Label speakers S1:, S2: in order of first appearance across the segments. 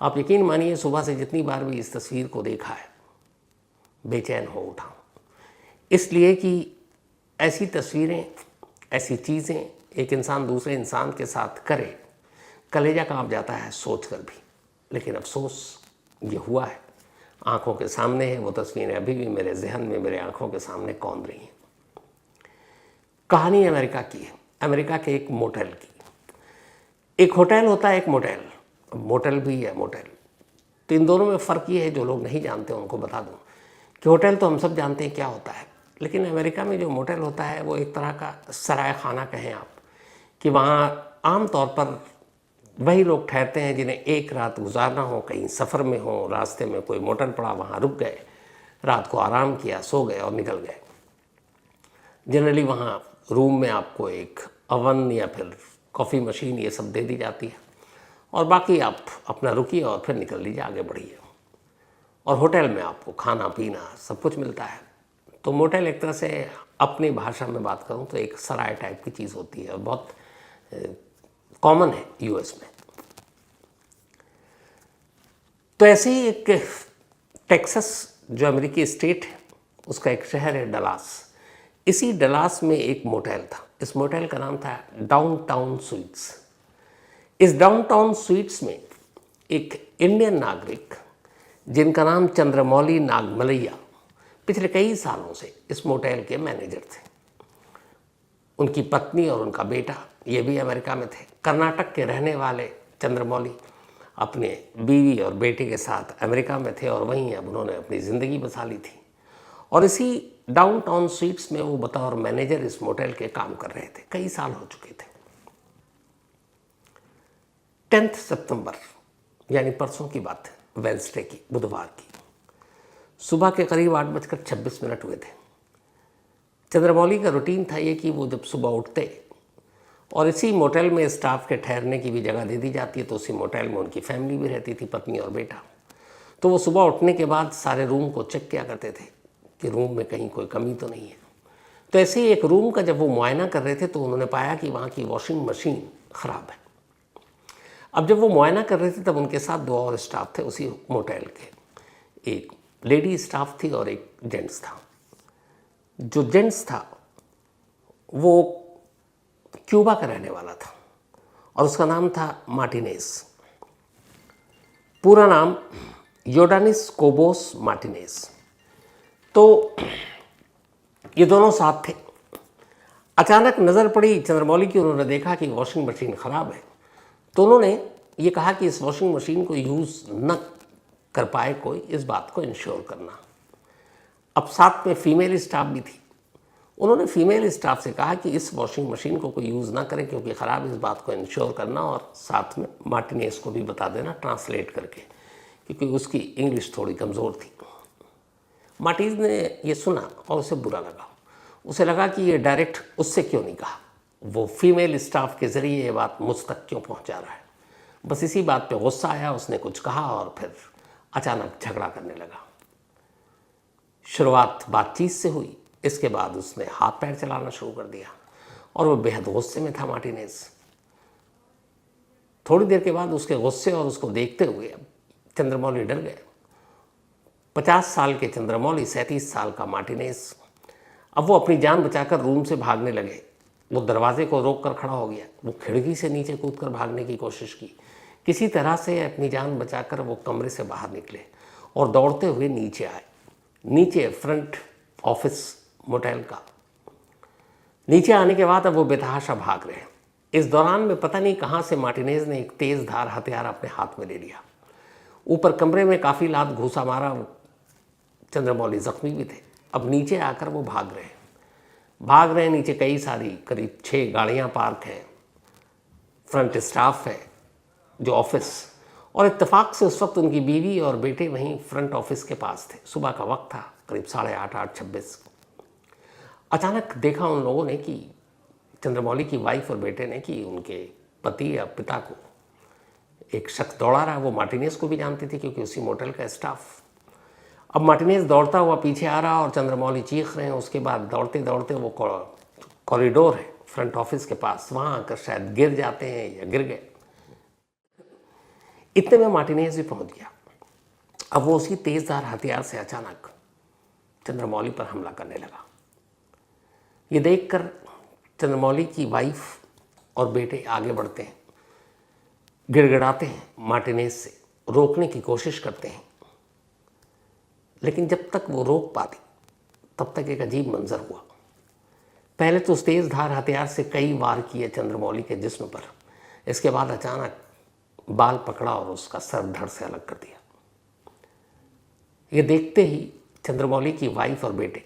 S1: आप यकीन मानिए सुबह से जितनी बार भी इस तस्वीर को देखा है बेचैन हो उठा, इसलिए कि ऐसी तस्वीरें, ऐसी चीज़ें एक इंसान दूसरे इंसान के साथ करे, कलेजा कांप जाता है सोच कर भी। लेकिन अफसोस ये हुआ है, आंखों के सामने है वो तस्वीरें, अभी भी मेरे जहन में, मेरे आंखों के सामने कौंध रही हैं। कहानी अमेरिका की है, अमेरिका के एक मोटेल की। एक होटल होता है, एक मोटेल, मोटेल भी है मोटेल। तो इन दोनों में फ़र्क ये है, जो लोग नहीं जानते उनको बता दूं कि होटल तो हम सब जानते हैं क्या होता है, लेकिन अमेरिका में जो मोटेल होता है वो एक तरह का सराय खाना कहें आप, कि वहाँ आम तौर पर वही लोग ठहरते हैं जिन्हें एक रात गुजारना हो, कहीं सफ़र में हो, रास्ते में कोई मोटेल पड़ा, वहाँ रुक गए, रात को आराम किया, सो गए और निकल गए। जनरली वहाँ रूम में आपको एक अवन या फिर कॉफ़ी मशीन ये सब दे दी जाती है और बाकी आप अपना रुकिए और फिर निकल लीजिए, आगे बढ़िए। और होटल में आपको खाना पीना सब कुछ मिलता है। तो मोटेल एक तरह से, अपनी भाषा में बात करूं तो एक सराय टाइप की चीज़ होती है और बहुत कॉमन है यूएस में। तो ऐसे ही एक टेक्सास जो अमेरिकी स्टेट है, उसका एक शहर है डलास। इसी डलास में एक मोटेल था, इस मोटेल का नाम था डाउनटाउन स्वीट्स। इस डाउनटाउन स्वीट्स में एक इंडियन नागरिक जिनका नाम चंद्रमौली नागमलैया पिछले कई सालों से इस मोटेल के मैनेजर थे। उनकी पत्नी और उनका बेटा ये भी अमेरिका में थे। कर्नाटक के रहने वाले चंद्रमौली अपने बीवी और बेटे के साथ अमेरिका में थे और वहीं अब उन्होंने अपनी ज़िंदगी बसा ली थी। और इसी डाउनटाउन स्वीट्स में वो बतौर मैनेजर इस मोटेल के काम कर रहे थे, कई साल हो चुके थे। 10 सितंबर यानी परसों की बात है, वेडनेसडे की, बुधवार की सुबह के करीब 8:26 हुए थे। चंद्रमौली का रूटीन था ये कि वो जब सुबह उठते, और इसी मोटेल में स्टाफ के ठहरने की भी जगह दे दी जाती है, तो उसी मोटेल में उनकी फैमिली भी रहती थी, पत्नी और बेटा। तो वो सुबह उठने के बाद सारे रूम को चेक किया करते थे कि रूम में कहीं कोई कमी तो नहीं है। तो ऐसे ही एक रूम का जब वो मुआयना कर रहे थे तो उन्होंने पाया कि वहाँ की वॉशिंग मशीन ख़राब है। अब जब वो मुआयना कर रहे थे तब उनके साथ 2 और स्टाफ थे उसी मोटेल के, एक लेडी स्टाफ थी और एक जेंट्स था। जो जेंट्स था वो क्यूबा का रहने वाला था और उसका नाम था मार्टिनेज। पूरा नाम योडानिस कोबोस मार्टिनेज। तो ये दोनों साथ थे। अचानक नज़र पड़ी चंद्रमौली की, उन्होंने देखा कि वॉशिंग मशीन ख़राब है। तो उन्होंने ये कहा कि इस वॉशिंग मशीन को यूज़ न कर पाए कोई, इस बात को इंश्योर करना। अब साथ में फीमेल स्टाफ भी थी। उन्होंने फीमेल स्टाफ से कहा कि इस वॉशिंग मशीन को कोई यूज़ ना करे क्योंकि ख़राब, इस बात को इंश्योर करना, और साथ में मार्टिनेज को भी बता देना ट्रांसलेट करके, क्योंकि उसकी इंग्लिश थोड़ी कमज़ोर थी। मार्टिनेज ने ये सुना और उसे बुरा लगा। उसे लगा कि ये डायरेक्ट उससे क्यों नहीं कहा, वो फीमेल स्टाफ के ज़रिए ये बात मुझ तक क्यों पहुंचा रहा है। बस इसी बात पे गुस्सा आया, उसने कुछ कहा और फिर अचानक झगड़ा करने लगा। शुरुआत बातचीत से हुई, इसके बाद उसने हाथ पैर चलाना शुरू कर दिया और वो बेहद गुस्से में था मार्टिनेज। थोड़ी देर के बाद उसके गुस्से और उसको देखते हुए चंद्रमौली डर गए। 50 साल के चंद्रमौली, 37 साल का मार्टिनेज। अब वो अपनी जान बचाकर रूम से भागने लगे। वो दरवाजे को रोक कर खड़ा हो गया। वो खिड़की से नीचे कूदकर भागने की कोशिश की। किसी तरह से अपनी जान बचाकर वो कमरे से बाहर निकले और दौड़ते हुए नीचे आए। नीचे फ्रंट ऑफिस मोटेल का। नीचे आने के बाद अब वो बेतहाशा भाग रहे हैं। इस दौरान में पता नहीं कहाँ से मार्टिनेज ने एक तेज़ धार हथियार अपने हाथ में ले लिया। ऊपर कमरे में काफ़ी लात घूसा मारा। चंद्रमौली जख्मी भी थे। अब नीचे आकर वो भाग रहे हैं। नीचे कई सारी, करीब 6 गाड़ियाँ पार्क हैं, फ्रंट स्टाफ है जो ऑफिस, और इत्तेफाक से उस वक्त उनकी बीवी और बेटे वहीं फ्रंट ऑफिस के पास थे। सुबह का वक्त था, करीब 8:30, 8:26। अचानक देखा उन लोगों ने कि चंद्रमौली की वाइफ और बेटे ने कि उनके पति या पिता को एक शख्स दौड़ा रहा है। वो मार्टिनेज को भी जानते थे क्योंकि उसी मोटेल का स्टाफ। अब मार्टिनेज दौड़ता हुआ पीछे आ रहा और चंद्रमौली चीख रहे हैं। उसके बाद दौड़ते दौड़ते वो कॉरिडोर है फ्रंट ऑफिस के पास, वहाँ आकर शायद गिर जाते हैं या गिर गए। इतने में मार्टिनेज भी पहुंच गया। अब वो उसी तेजधार हथियार से अचानक चंद्रमौली पर हमला करने लगा। ये देखकर चंद्रमौली की वाइफ और बेटे आगे बढ़ते हैं, गिड़गिड़ाते हैं, मार्टिनेज से रोकने की कोशिश करते हैं, लेकिन जब तक वो रोक पाती तब तक एक अजीब मंजर हुआ। पहले तो उस तेज धार हथियार से कई वार किए चंद्रमौली के जिस्म पर, इसके बाद अचानक बाल पकड़ा और उसका सर धड़ से अलग कर दिया। ये देखते ही चंद्रमौली की वाइफ और बेटे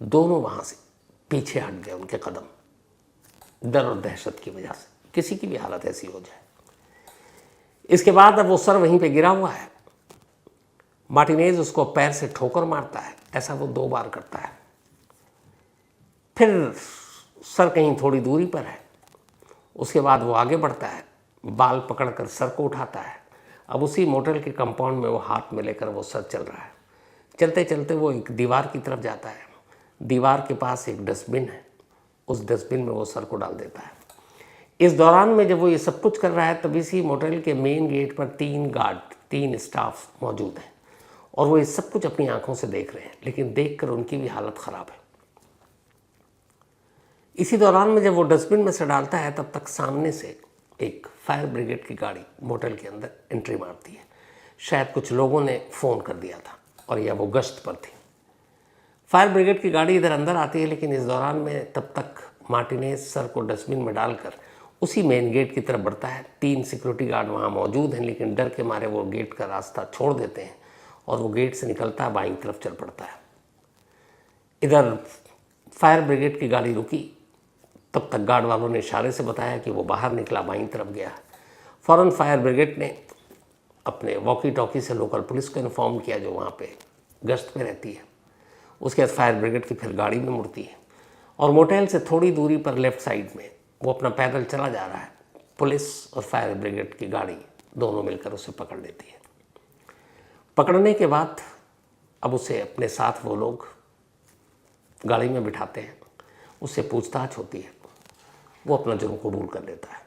S1: दोनों वहाँ से पीछे हट गए, उनके कदम डर और दहशत की वजह से, किसी की भी हालत ऐसी हो जाए। इसके बाद अब वो सर वहीं पे गिरा हुआ है। मार्टिनेज उसको पैर से ठोकर मारता है, ऐसा वो 2 बार करता है। फिर सर कहीं थोड़ी दूरी पर है, उसके बाद वो आगे बढ़ता है, बाल पकड़कर सर को उठाता है। अब उसी मोटल के कंपाउंड में वो हाथ में लेकर वो सर चल रहा है। चलते चलते वो एक दीवार की तरफ जाता है। दीवार के पास एक डस्टबिन है, उस डस्टबिन में वो सर को डाल देता है। इस दौरान में जब वो ये सब कुछ कर रहा है तब इसी मोटल के मेन गेट पर 3 गार्ड, 3 स्टाफ मौजूद हैं और वो ये सब कुछ अपनी आंखों से देख रहे हैं, लेकिन देखकर उनकी भी हालत ख़राब है। इसी दौरान में जब वो डस्टबिन में से डालता है तब तक सामने से एक फायर ब्रिगेड की गाड़ी मोटल के अंदर एंट्री मारती है। शायद कुछ लोगों ने फ़ोन कर दिया था और यह वो गश्त पर थी। फायर ब्रिगेड की गाड़ी इधर अंदर आती है, लेकिन इस दौरान में तब तक मार्टिनेज सर को डस्टबिन में डालकर उसी मेन गेट की तरफ बढ़ता है। 3 सिक्योरिटी गार्ड वहाँ मौजूद हैं, लेकिन डर के मारे वो गेट का रास्ता छोड़ देते हैं और वो गेट से निकलता है, बाईं तरफ चल पड़ता है। इधर फायर ब्रिगेड की गाड़ी रुकी, तब तक गार्ड वालों ने इशारे से बताया कि वो बाहर निकला, बाईं तरफ गया। फ़ौरन फायर ब्रिगेड ने अपने वॉकी टॉकी से लोकल पुलिस को इन्फॉर्म किया जो वहाँ पे गश्त पे रहती है। उसके बाद फायर ब्रिगेड की फिर गाड़ी में मुड़ती है और मोटेल से थोड़ी दूरी पर लेफ़्ट साइड में वो अपना पैदल चला जा रहा है। पुलिस और फायर ब्रिगेड की गाड़ी दोनों मिलकर उसे पकड़ लेती है। पकड़ने के बाद अब उसे अपने साथ वो लोग गाड़ी में बिठाते हैं, उससे पूछताछ होती है, वो अपना जुर्म कबूल कर लेता है।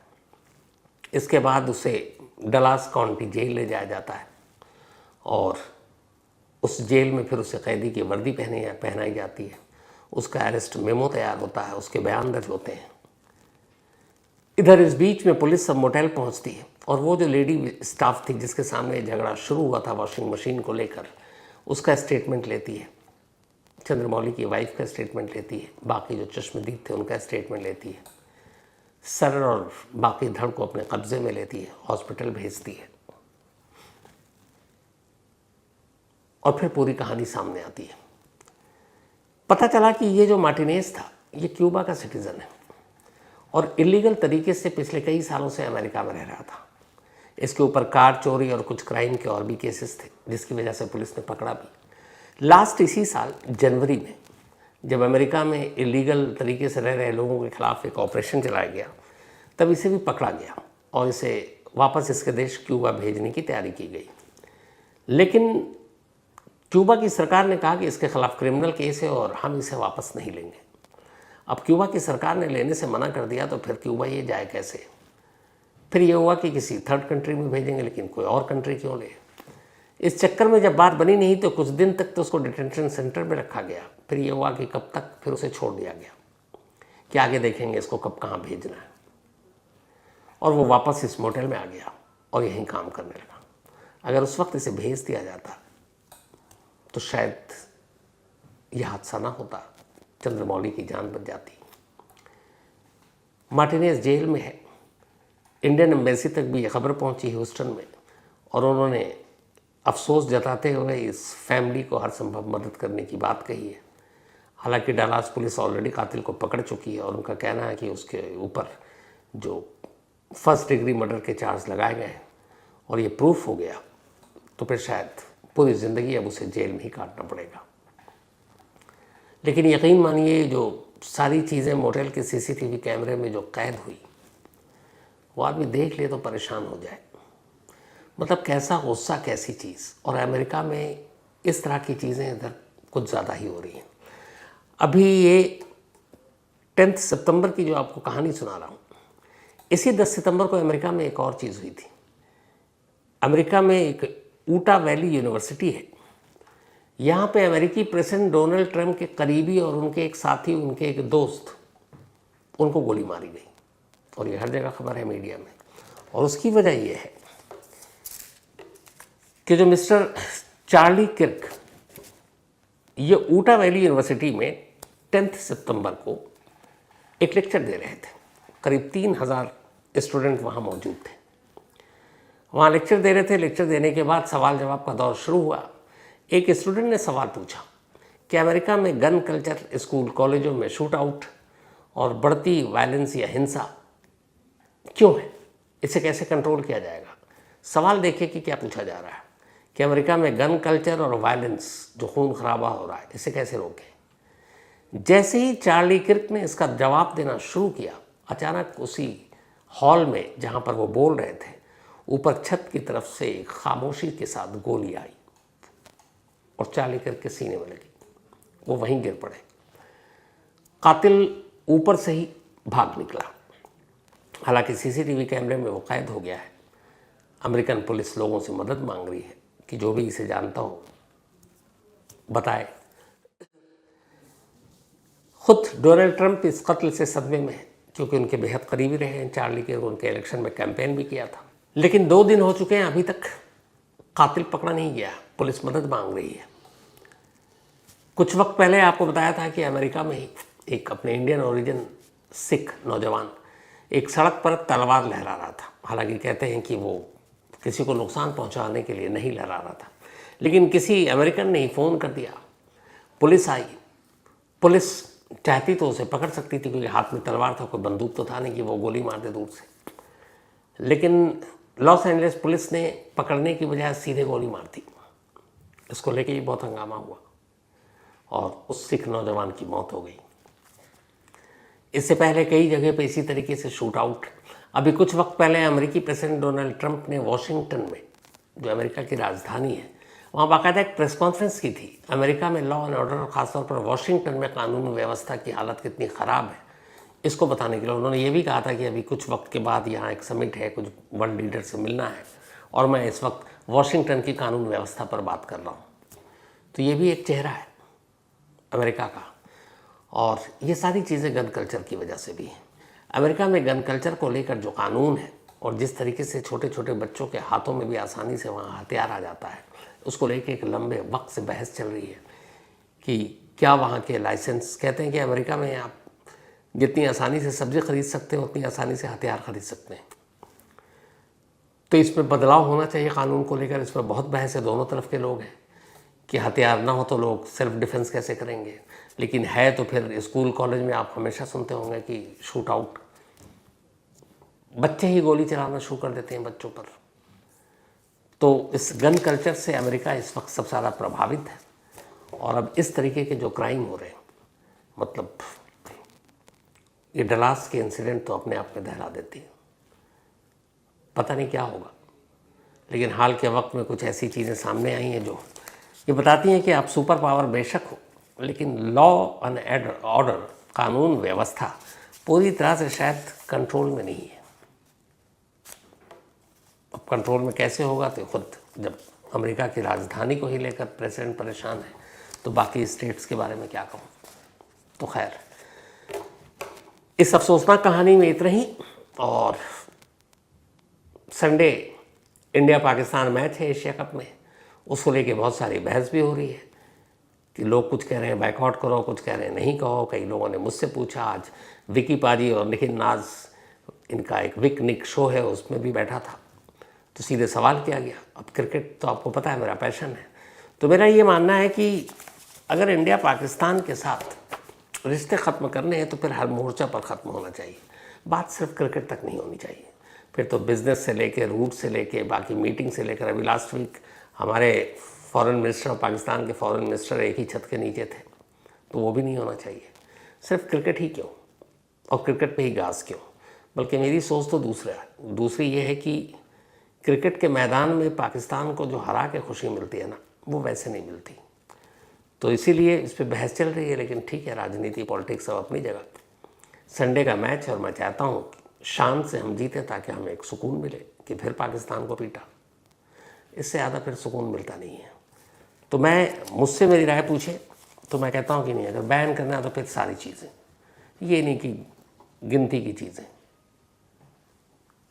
S1: इसके बाद उसे डलास काउंटी जेल ले जाया जाता है और उस जेल में फिर उसे कैदी की वर्दी पहनाई जाती है। उसका अरेस्ट मेमो तैयार होता है, उसके बयान दर्ज होते हैं। इधर इस बीच में पुलिस सब मोटेल पहुंचती है और वो जो लेडी स्टाफ थी जिसके सामने झगड़ा शुरू हुआ था वॉशिंग मशीन को लेकर, उसका स्टेटमेंट लेती है। चंद्रमौली की वाइफ का स्टेटमेंट लेती है, बाकी जो चश्मदीद थे उनका स्टेटमेंट लेती है। सर और बाकी धड़ को अपने कब्जे में लेती है, हॉस्पिटल भेजती है और फिर पूरी कहानी सामने आती है। पता चला कि ये जो मार्टिनेज था ये क्यूबा का सिटीज़न है और इलीगल तरीके से पिछले कई सालों से अमेरिका में रह रहा था। इसके ऊपर कार चोरी और कुछ क्राइम के और भी केसेस थे, जिसकी वजह से पुलिस ने पकड़ा भी। लास्ट इसी साल जनवरी में जब अमेरिका में इलीगल तरीके से रह रहे लोगों के खिलाफ एक ऑपरेशन चलाया गया, तब इसे भी पकड़ा गया और इसे वापस इसके देश क्यूबा भेजने की तैयारी की गई। लेकिन क्यूबा की सरकार ने कहा कि इसके खिलाफ क्रिमिनल केस है और हम इसे वापस नहीं लेंगे। अब क्यूबा की सरकार ने लेने से मना कर दिया तो फिर क्यूबा ये जाए कैसे? फिर ये हुआ कि किसी थर्ड कंट्री में भेजेंगे, लेकिन कोई और कंट्री क्यों ले? इस चक्कर में जब बात बनी नहीं तो कुछ दिन तक तो उसको डिटेंशन सेंटर में रखा गया। फिर ये हुआ कि कब तक, फिर उसे छोड़ दिया गया कि आगे देखेंगे इसको कब कहाँ भेजना है। और वो वापस इस मोटेल में आ गया और यहीं काम करने लगा। अगर उस वक्त इसे भेज दिया जाता तो शायद यह हादसा ना होता, चंद्रमौली की जान बच जाती। मार्टिनेज जेल में है। इंडियन एम्बेसी तक भी ये खबर पहुंची ह्यूस्टन में और उन्होंने अफसोस जताते हुए इस फैमिली को हर संभव मदद करने की बात कही है। हालांकि डलास पुलिस ऑलरेडी कातिल को पकड़ चुकी है और उनका कहना है कि उसके ऊपर जो फर्स्ट डिग्री मर्डर के चार्ज लगाए गए हैं और ये प्रूफ हो गया तो फिर शायद पूरी ज़िंदगी अब उसे जेल में ही काटना पड़ेगा। लेकिन यकीन मानिए जो सारी चीज़ें मोटेल के सीसीटीवी कैमरे में जो कैद हुई वो आदमी देख ले तो परेशान हो जाए। मतलब कैसा गुस्सा, कैसी चीज़। और अमेरिका में इस तरह की चीज़ें इधर कुछ ज़्यादा ही हो रही हैं। अभी ये 10 सितंबर की जो आपको कहानी सुना रहा हूँ, इसी 10 सितंबर को अमेरिका में एक और चीज़ हुई थी। अमेरिका में एक ऊटा वैली यूनिवर्सिटी है, यहाँ पे अमेरिकी प्रेसिडेंट डोनाल्ड ट्रंप के करीबी और उनके एक साथी, उनके एक दोस्त, उनको गोली मारी गई। और ये हर जगह खबर है मीडिया में। और उसकी वजह यह है कि जो मिस्टर चार्ली किर्क, ये ऊटा वैली यूनिवर्सिटी में 10 सितंबर को एक लेक्चर दे रहे थे। करीब 3000 स्टूडेंट वहाँ मौजूद थे। वहाँ लेक्चर दे रहे थे। लेक्चर देने के बाद सवाल जवाब का दौर शुरू हुआ। एक स्टूडेंट ने सवाल पूछा कि अमेरिका में गन कल्चर, स्कूल कॉलेजों में शूट आउट और बढ़ती वायलेंस या हिंसा क्यों है, इसे कैसे कंट्रोल किया जाएगा। सवाल देखिए कि क्या पूछा जा रहा है कि अमेरिका में गन कल्चर और वायलेंस, जो खून खराबा हो रहा है, इसे कैसे रोकें। जैसे ही चार्ली किर्क ने इसका जवाब देना शुरू किया, अचानक उसी हॉल में जहाँ पर वो बोल रहे थे, ऊपर छत की तरफ से खामोशी के साथ गोली आई और चार्ली किर्क के सीने में लगी। वो वहीं गिर पड़े। कातिल ऊपर से ही भाग निकला। हालांकि सीसीटीवी कैमरे में वो कैद हो गया है। अमेरिकन पुलिस लोगों से मदद मांग रही है कि जो भी इसे जानता हो बताए। खुद डोनाल्ड ट्रंप इस कत्ल से सदमे में है, क्योंकि उनके बेहद करीबी रहे हैं चार्ली के। उनके इलेक्शन में कैंपेन भी किया था। लेकिन 2 दिन हो चुके हैं, अभी तक कातिल पकड़ा नहीं गया। पुलिस मदद मांग रही है। कुछ वक्त पहले आपको बताया था कि अमेरिका में ही एक अपने इंडियन ओरिजिन सिख नौजवान एक सड़क पर तलवार लहरा रहा था। हालांकि कहते हैं कि वो किसी को नुकसान पहुंचाने के लिए नहीं लहरा रहा था, लेकिन किसी अमेरिकन ने ही फ़ोन कर दिया। पुलिस आई। पुलिस चाहती तो उसे पकड़ सकती थी, क्योंकि हाथ में तलवार था, कोई बंदूक तो था नहीं कि वो गोली मार दे दूर से। लेकिन लॉस एंजलिस पुलिस ने पकड़ने की बजाय सीधे गोली मार दी। इसको लेके ही बहुत हंगामा हुआ और उस सिख नौजवान की मौत हो गई। इससे पहले कई जगह पे इसी तरीके से शूट आउट। अभी कुछ वक्त पहले अमेरिकी प्रेसिडेंट डोनाल्ड ट्रंप ने वॉशिंगटन में, जो अमेरिका की राजधानी है, वहाँ बाकायदा एक प्रेस कॉन्फ्रेंस की थी। अमेरिका में लॉ एंड ऑर्डर और ख़ासतौर पर वॉशिंगटन में कानून व्यवस्था की हालत कितनी ख़राब है, इसको बताने के लिए उन्होंने ये भी कहा था कि अभी कुछ वक्त के बाद यहाँ एक समिट है, कुछ वर्ल्ड लीडर से मिलना है, और मैं इस वक्त वॉशिंगटन की कानून व्यवस्था पर बात कर रहा हूँ। तो ये भी एक चेहरा है अमेरिका का। और ये सारी चीज़ें गन कल्चर की वजह से भी हैं। अमेरिका में गन कल्चर को लेकर जो कानून है और जिस तरीके से छोटे छोटे बच्चों के हाथों में भी आसानी से वहाँ हथियार आ जाता है, उसको लेकर एक लंबे वक्त से बहस चल रही है कि क्या वहाँ के लाइसेंस, कहते हैं कि अमेरिका में आप जितनी आसानी से सब्ज़ी खरीद सकते हैं उतनी आसानी से हथियार खरीद सकते हैं। तो इसमें बदलाव होना चाहिए कानून को लेकर। इस पर बहुत बहस है, दोनों तरफ के लोग हैं कि हथियार ना हो तो लोग सेल्फ डिफेंस कैसे करेंगे। लेकिन है तो फिर स्कूल कॉलेज में आप हमेशा सुनते होंगे कि शूट आउट, बच्चे ही गोली चलाना शुरू कर देते हैं बच्चों पर। तो इस गन कल्चर से अमेरिका इस वक्त सबसे ज़्यादा प्रभावित है। और अब इस तरीके के जो क्राइम हो रहे हैं, मतलब ये डलास के इंसिडेंट तो अपने आप में दहला देती है। पता नहीं क्या होगा, लेकिन हाल के वक्त में कुछ ऐसी चीज़ें सामने आई हैं जो ये बताती हैं कि आप सुपर पावर बेशक हो, लेकिन लॉ एंड ऑर्डर, कानून व्यवस्था पूरी तरह से शायद कंट्रोल में नहीं है। अब कंट्रोल में कैसे होगा, तो खुद जब अमेरिका की राजधानी को ही लेकर प्रेसिडेंट परेशान है, तो बाकी स्टेट्स के बारे में क्या कहूँ। तो खैर, इस अफसोसनाक कहानी में इतना ही। और संडे इंडिया पाकिस्तान मैच है एशिया कप में, उसको लेके बहुत सारी बहस भी हो रही है कि लोग कुछ कह रहे हैं बाइकआउट करो, कुछ कह रहे हैं नहीं कहो। कई लोगों ने मुझसे पूछा। आज विकी पाजी और निखिल नाज, इनका एक विक निक शो है, उसमें भी बैठा था, तो सीधे सवाल किया गया। अब क्रिकेट तो आपको पता है मेरा पैशन है, तो मेरा ये मानना है कि अगर इंडिया पाकिस्तान के साथ रिश्ते ख़त्म करने हैं तो फिर हर मोर्चा पर ख़त्म होना चाहिए। बात सिर्फ क्रिकेट तक नहीं होनी चाहिए, फिर तो बिज़नेस से लेके, रूट से लेके, बाकी मीटिंग से लेकर। अभी लास्ट वीक हमारे फॉरेन मिनिस्टर और पाकिस्तान के फॉरेन मिनिस्टर एक ही छत के नीचे थे, तो वो भी नहीं होना चाहिए। सिर्फ क्रिकेट ही क्यों, और क्रिकेट पे ही गाज क्यों। बल्कि मेरी सोच तो दूसरी ये है कि क्रिकेट के मैदान में पाकिस्तान को जो हरा के खुशी मिलती है ना, वो वैसे नहीं मिलती। तो इसीलिए इस पर बहस चल रही है। लेकिन ठीक है, राजनीति, पॉलिटिक्स सब अपनी जगह। संडे का मैच, और मैं चाहता हूँ शान से हम जीतें ताकि हमें एक सुकून मिले कि फिर पाकिस्तान को पीटा। इससे ज़्यादा फिर सुकून मिलता नहीं है। तो मुझसे मेरी राय पूछे तो मैं कहता हूँ कि नहीं, अगर बैन करना है तो फिर सारी चीज़ें, ये नहीं कि गिनती की चीज़ें।